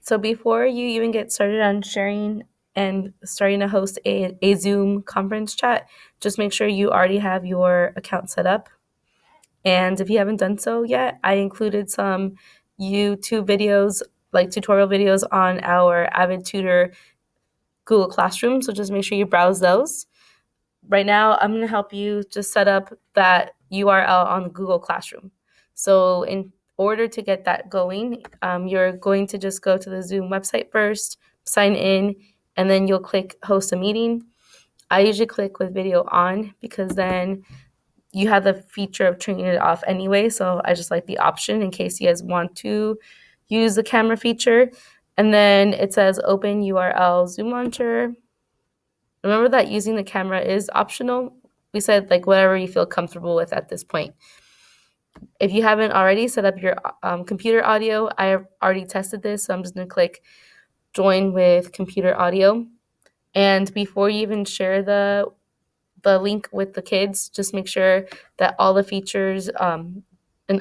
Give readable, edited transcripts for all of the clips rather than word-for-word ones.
So before you even get started on sharing and starting to host a Zoom conference chat, just make sure you already have your account set up. And if you haven't done so yet, I included some YouTube videos, like tutorial videos on our Avid Tutor Google Classroom. So just make sure you browse those. Right now, I'm going to help you just set up that URL on Google Classroom. So in order to get that going, you're going to just go to the Zoom website first, sign in, and then you'll click host a meeting. I usually click with video on because then you have the feature of turning it off anyway. So I just like the option in case you guys want to use the camera feature. And then it says open URL Zoom launcher. Remember that using the camera is optional. We said like whatever you feel comfortable with at this point. If you haven't already set up your computer audio, I have already tested this, so I'm just going to click join with computer audio. And before you even share the link with the kids, just make sure that all the features and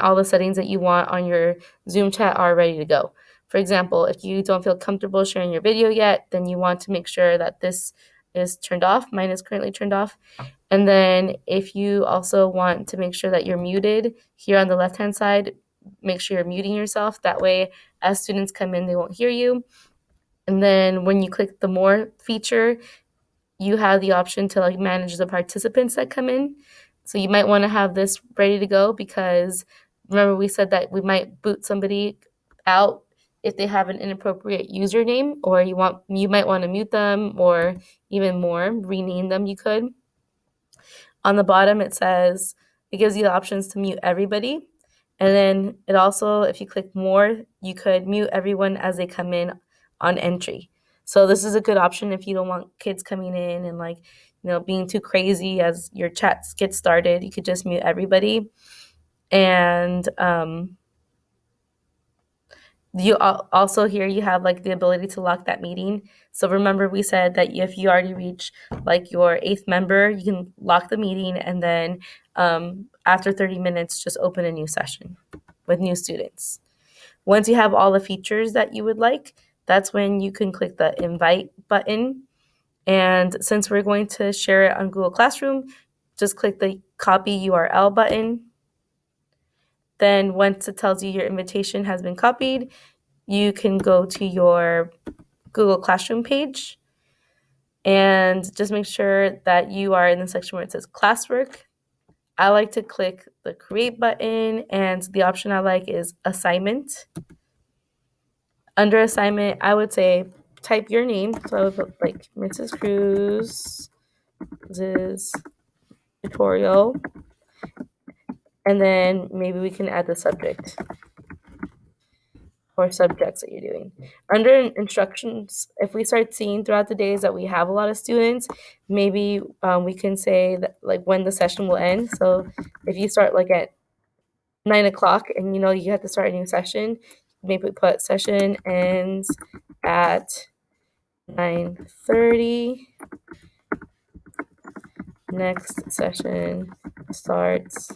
all the settings that you want on your Zoom chat are ready to go. For example, if you don't feel comfortable sharing your video yet, then you want to make sure that this is turned off. Mine is currently turned off. And then if you also want to make sure that you're muted here on the left-hand side, make sure you're muting yourself. That way, as students come in, they won't hear you. And then when you click the more feature, you have the option to like manage the participants that come in. So you might want to have this ready to go because remember we said that we might boot somebody out if they have an inappropriate username, or you might want to mute them, or even more, rename them. You could. On the bottom it gives you the options to mute everybody. And then it also, if you click more, you could mute everyone as they come in on entry. So this is a good option if you don't want kids coming in and like, being too crazy as your chats get started. You could just mute everybody. And you also here you have like the ability to lock that meeting. So remember we said that if you already reach like your 8th member, you can lock the meeting, and then after 30 minutes, just open a new session with new students. Once you have all the features that you would like, that's when you can click the invite button. And since we're going to share it on Google Classroom, just click the copy URL button. Then once it tells you your invitation has been copied, you can go to your Google Classroom page and just make sure that you are in the section where it says classwork. I like to click the create button, and the option I like is assignment. Under assignment, I would say type your name. So I would put like Mrs. Cruz's tutorial, and then maybe we can add the subject or subjects that you're doing. Under instructions, if we start seeing throughout the days that we have a lot of students, maybe we can say that like when the session will end. So if you start like at 9 o'clock and you have to start a new session, maybe put session ends at 9:30. Next session starts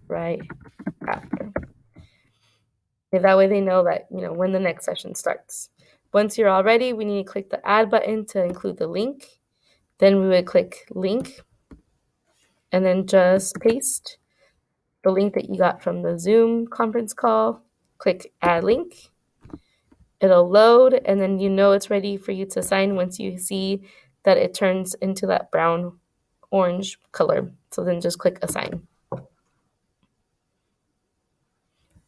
right after. Okay, that way they know that, when the next session starts. Once you're all ready, we need to click the add button to include the link. Then we would click link and then just paste the link that you got from the Zoom conference call. Click add link. It'll load, and then it's ready for you to sign once you see that it turns into that brown orange color. So then just click assign.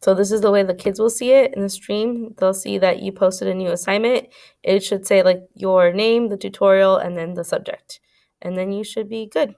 So this is the way the kids will see it in the stream. They'll see that you posted a new assignment. It should say like your name, the tutorial, and then the subject. And then you should be good.